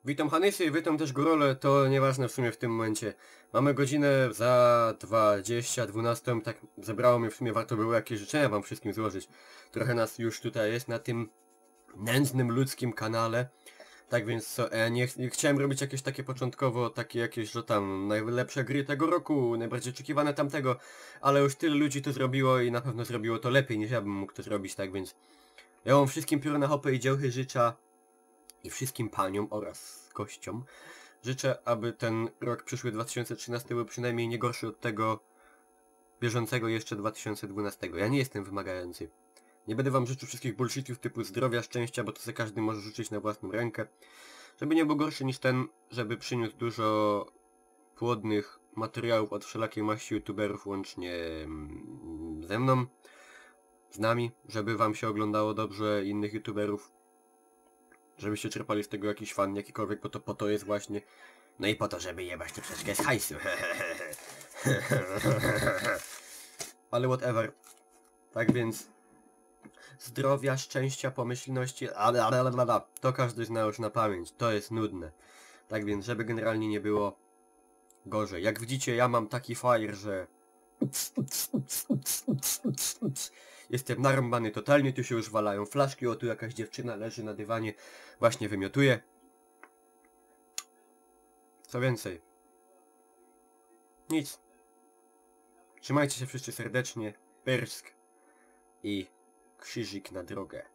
Witam Hanysy, witam też Górole, to nieważne w sumie w tym momencie. Mamy godzinę za 12, tak zebrało mnie w sumie, warto było jakieś życzenia wam wszystkim złożyć. Trochę nas już tutaj jest na tym nędznym ludzkim kanale. Tak więc co, nie chciałem robić jakieś takie początkowo, takie jakieś, że tam najlepsze gry tego roku, najbardziej oczekiwane tamtego, ale już tyle ludzi to zrobiło i na pewno zrobiło to lepiej niż ja bym mógł to zrobić, tak więc ja wam wszystkim pióro na hopy i dziołchy życzę i wszystkim paniom oraz gościom życzę, aby ten rok przyszły 2013 był przynajmniej nie gorszy od tego bieżącego jeszcze 2012. Ja nie jestem wymagający. Nie będę wam życzył wszystkich bullshitów typu zdrowia, szczęścia, bo to sobie każdy może życzyć na własną rękę. Żeby nie był gorszy niż ten, żeby przyniósł dużo płodnych materiałów od wszelakiej maści youtuberów, łącznie ze mną, z nami, żeby wam się oglądało dobrze innych youtuberów, żebyście czerpali z tego jakiś fan jakikolwiek, bo to po to jest właśnie. No i po to, żeby jebać tu troszeczkę z hajsu. Ale whatever. Tak więc zdrowia, szczęścia, pomyślności, to każdy zna już na pamięć. To jest nudne. Tak więc, żeby generalnie nie było gorzej. Jak widzicie, ja mam taki fire, że jestem narąbany totalnie, tu się już walają flaszki, o tu jakaś dziewczyna leży na dywanie, właśnie wymiotuje. Co więcej? Nic. Trzymajcie się wszyscy serdecznie, pyrsk i krzyżyk na drogę.